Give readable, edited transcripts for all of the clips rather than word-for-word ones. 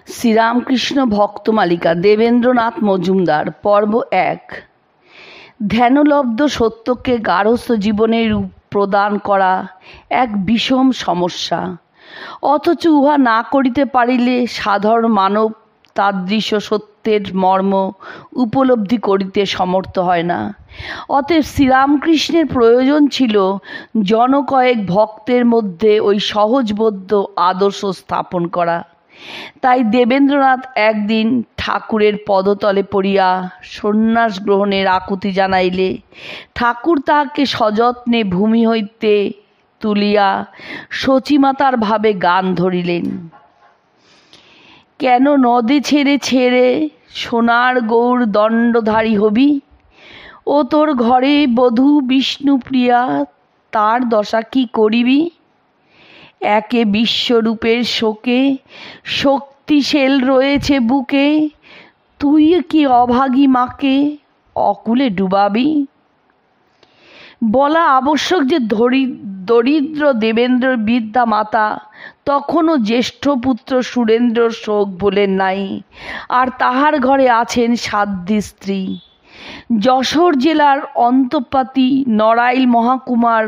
শ্রীরামকৃষ্ণ ভক্তমালিকা দেবেন্দ্রনাথ মজুমদার পর্ব 1। ধ্যানলব্ধ সত্যকে গার্হস্থ জীবনে রূপ প্রদান করা এক বিষম সমস্যা, অথচ উহা না করিতে পারিলে সাধারণ মানব তাদৃশ সত্যের মর্ম উপলব্ধি করিতে সমর্থ হয় না। অতএব শ্রীরামকৃষ্ণের প্রয়োজন ছিল জনকয়েক ভক্তের মধ্যে ওই সহজবোধ্য আদর্শ স্থাপন করা। তাই দেবেন্দ্রনাথ একদিন ঠাকুরের পদতলে পড়িয়া সন্ন্যাস গ্রহণের আকুতি জানাইলে ঠাকুর তাহাকে সযত্নে ভূমি হইতে তুলিয়া সচিমাতার ভাবে গান ধরিলেন। কেন নদে ছেড়ে ছেড়ে সোনার গৌর দণ্ডধারী হবি, ও তোর ঘরে বধূ বিষ্ণুপ্রিয়া, তার দশা কি করিবি? একে বিশ্বরূপের শোকে শক্তিশীল রয়েছে বুকে, তুই কি অভাগী মাকে অকুলে ডুবাবি? বলা আবশ্যক যে দরিদ্র দেবেন্দ্রর বৃদ্ধা মাতা তখনও জ্যেষ্ঠ পুত্র সুরেন্দ্রর শোক ভোলেন নাই, আর তাহার ঘরে আছেন সাধ্বী স্ত্রী। যশোর জেলার অন্তঃপাতি নড়াইল মহকুমার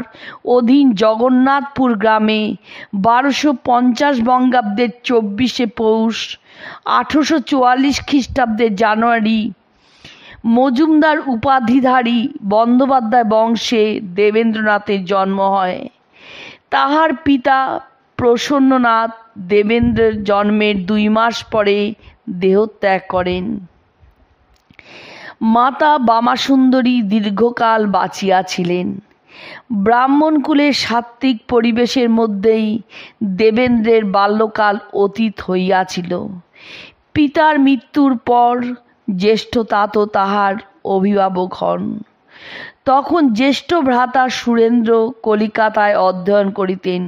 অধীন জগন্নাথপুর গ্রামে 1250 বঙ্গাব্দের 24শে পৌষ 1844 খ্রিস্টাব্দের জানুয়ারি মজুমদার উপাধিধারী বন্দ্যোপাধ্যায় বংশে দেবেন্দ্রনাথের জন্ম হয়। তাহার পিতা প্রসন্ননাথ দেবেন্দ্রের জন্মের 2 মাস পরে দেহত্যাগ করেন। মাতা বামাসুন্দরী দীর্ঘকাল বাঁচিয়াছিলেন। ব্রাহ্মণকুলের সাত্ত্বিক পরিবেশের মধ্যেই দেবেন্দ্রের বাল্যকাল অতীত হইয়াছিল। পিতার মৃত্যুর পর জ্যেষ্ঠ তাতো তাহার অভিভাবক হন। তখন জ্যেষ্ঠ ভ্রাতা সুরেন্দ্র কলিকাতায় অধ্যয়ন করিতেন,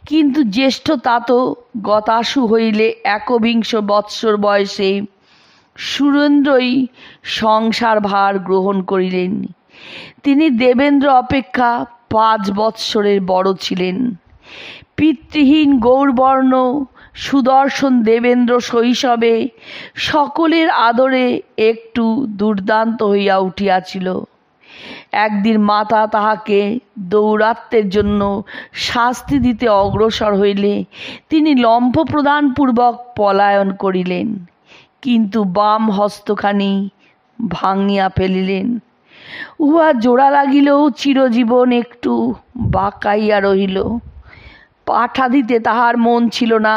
কিন্তু জ্যেষ্ঠ তাতো গতাসু হইলে 21 বৎসর বয়সে সুরেন্দ্রই সংসার ভার গ্রহণ করিলেন। তিনি দেবেন্দ্র অপেক্ষা 5 বৎসরের বড় ছিলেন। পিতৃহীন গৌরবর্ণ সুদর্শন দেবেন্দ্র শৈশবে সকলের আদরে একটু দুর্দান্ত হইয়া উঠিয়াছিল। একদিন মাতা তাহাকে দৌরাত্ম্যের জন্য শাস্তি দিতে অগ্রসর হইলে তিনি লম্ফ প্রদানপূর্বক পলায়ন করিলেন, কিন্তু বাম হস্তখানি ভাঙিয়া ফেলিলেন। উহা জোড়া লাগিলেও চিরজীবন একটু বাঁকাইয়া রহিল। পাঠা দিতে তাহার মন ছিল না,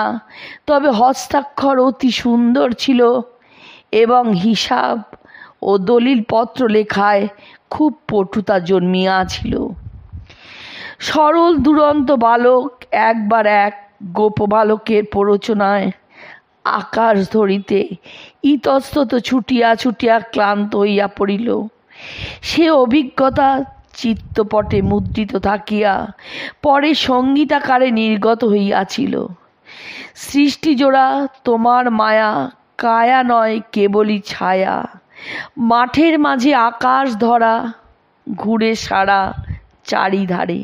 তবে হস্তাক্ষর অতি সুন্দর ছিল এবং হিসাব ও দলিলপত্র লেখায় খুব পটুতা জন্মিয়াছিল। সরল দুরন্ত বালক একবার এক গোপবালকের প্ররোচনায় আকাশ ধরিতে ইতস্তত ছুটিয়া ছুটিয়া ক্লান্ত হইয়া পড়িল। সে অভিজ্ঞতা চিত্তপটে মুদ্রিত থাকিয়া পরে সঙ্গীতাকারে নির্গত হইয়াছিল। সৃষ্টিজোড়া তোমার মায়া, কায়া নয় কেবলই ছায়া, মাঠের মাঝে আকাশ ধরা, ঘুরে সারা চারিধারে।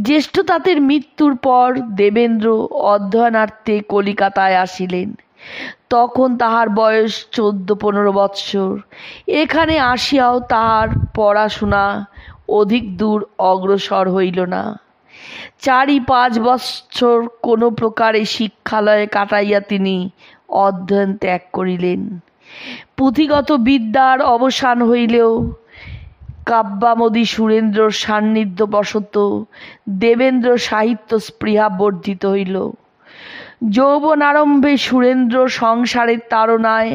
জ্যেষ্ঠ তাতের মৃত্যুর পর দেবেন্দ্র অধ্যয়নার্থে কলিকাতায় আসিলেন। তখন তাহার বয়স 14-15 বৎসর। এখানে আসিয়াও তাহার পড়াশোনা অধিক দূর অগ্রসর হইল না। 4-5 বৎসর কোনো প্রকারে শিক্ষালয়ে কাটাইয়া তিনি অধ্যয়ন ত্যাগ করিলেন। পুঁথিগত বিদ্যার অবসান হইলেও কাব্যামোদী সুরেন্দ্রর সান্নিধ্যবশত দেবেন্দ্র সাহিত্য স্পৃহা বর্ধিত হইল। যৌবন আরম্ভে সুরেন্দ্র সংসারের তাড়নায়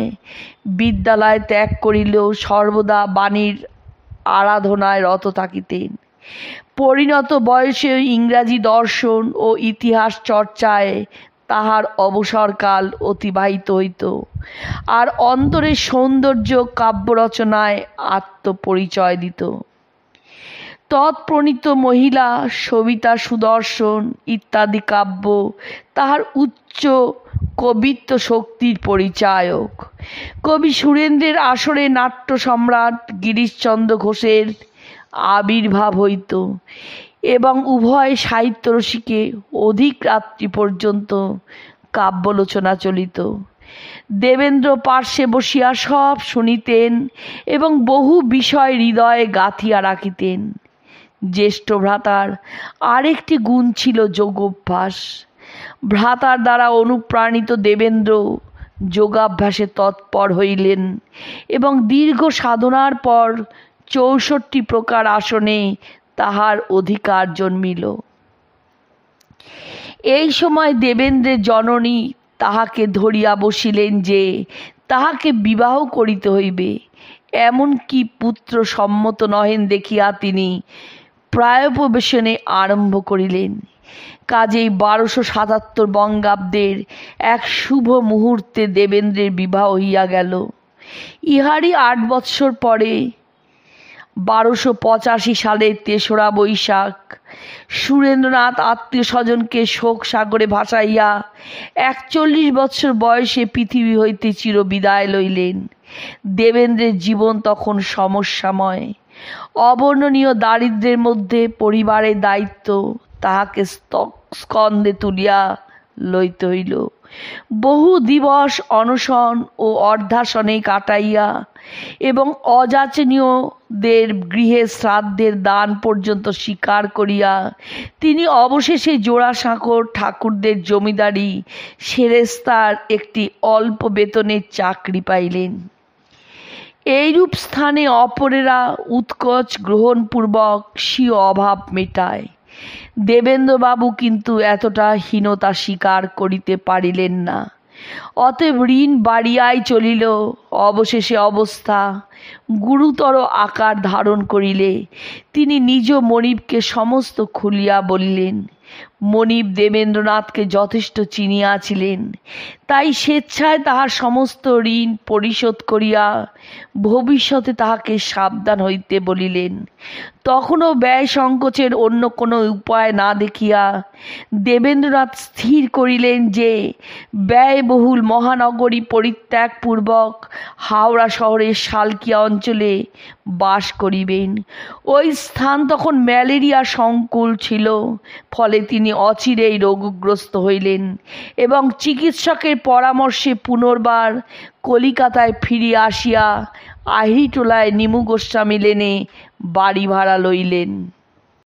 বিদ্যালয় ত্যাগ করিলেও সর্বদা বাণীর আরাধনায় রত থাকিতেন। পরিণত বয়সে ইংরাজি দর্শন ও ইতিহাস চর্চায় তাহার অবসরকাল অতিবাহিত হইত, আর অন্তরের সৌন্দর্য কাব্য রচনায় আত্মপরিচয় দিত। তৎপ্রণীত মহিলা, সবিতা সুদর্শন ইত্যাদি কাব্য তাহার উচ্চ কবিত্ব শক্তির পরিচায়ক। কবি সুরেন্দ্রের আসরে নাট্য সম্রাট গিরিশচন্দ্র ঘোষের আবির্ভাব হইত এবং উভয় সাহিত্যরসিকে অধিক রাত্রি পর্যন্ত কাব্যলোচনা চলিত। দেবেন্দ্র পার্শ্বে বসিয়া সব শুনিতেন এবং বহু বিষয় হৃদয়ে গাঁথিয়া রাখিতেন। জ্যেষ্ঠ ভ্রাতার আরেকটি গুণ ছিল যোগাভ্যাস। ভ্রাতার দ্বারা অনুপ্রাণিত দেবেন্দ্র যোগাভ্যাসে তৎপর হইলেন এবং দীর্ঘ সাধনার পর 64 প্রকার আসনে তাহার অধিকার জন্মিল। এই সময় দেবেন্দ্রের জননী তাহাকে ধরিয়া বসিলেন যে তাহাকে বিবাহ করিতে হইবে, এমনকি পুত্র সম্মত নহেন দেখিয়া তিনি প্রায়োপবেশনে আরম্ভ করিলেন। কাজেই 1277 বঙ্গাব্দের এক শুভ মুহূর্তে দেবেন্দ্রের বিবাহ হইয়া গেল। ইহারই 8 বৎসর পরে 1285 সালের 3রা বৈশাখ সুরেন্দ্রনাথ আত্মীয় স্বজনকে শোক সাগরে ভাসাইয়া 41 বৎসর বয়সে পৃথিবী হইতে চিরবিদায় লইলেন। দেবেন্দ্রের জীবন তখন সমস্যাময়। অবর্ণনীয় দারিদ্র্যের মধ্যে পরিবারের দায়িত্ব তাহাকে স্কন্ধে তুলিয়া লইতে হইল। বহু দিবস অনশন ও অর্ধাসনে কাটাইয়া এবং অযাচনীয়দের গৃহে শ্রাদ্ধের দান পর্যন্ত স্বীকার করিয়া তিনি অবশেষে জোড়াসাঁকোর ঠাকুরদের জমিদারি সেরেস্তার একটি অল্প বেতনের চাকরি পাইলেন। এইরূপ স্থানে অপরেরা উৎকোচ গ্রহণপূর্বক স্বীয় অভাব মেটায়। দেবেন্দ্রবাবু কিন্তু এতটা হীনতা স্বীকার করিতে পারিলেন না। অতএব ঋণ বাড়িয়াই চলিল। অবশেষে অবস্থা গুরুতর আকার ধারণ করিলে তিনি নিজ মনিবকে সমস্ত খুলিয়া বলিলেন। মনিব দেবেন্দ্রনাথকে যথেষ্ট চিনিয়াছিলেন, তাই স্বেচ্ছায় তাহার সমস্ত ঋণ পরিশোধ করিয়া ভবিষ্যতে তাহাকে সাবধান হইতে বলিলেন। তখনও ব্যয় সংকোচের অন্য কোনো উপায় না দেখিয়া দেবেন্দ্রনাথ স্থির করিলেন যে ব্যয়বহুল মহানগরী পরিত্যাগপূর্বক হাওড়া শহরের শালকিয়া অঞ্চলে বাস করিবেন। ওই স্থান তখন ম্যালেরিয়া সংকুল ছিল, ফলে তিনি অচিরেই রোগগ্রস্ত হইলেন এবং চিকিৎসকের পরামর্শে পুনর্বার কলিকাতায় ফিরিয়া আসিয়া আহিরিটোলায় নিমু গোস্বামী লেনে বাড়ি ভাড়া লইলেন।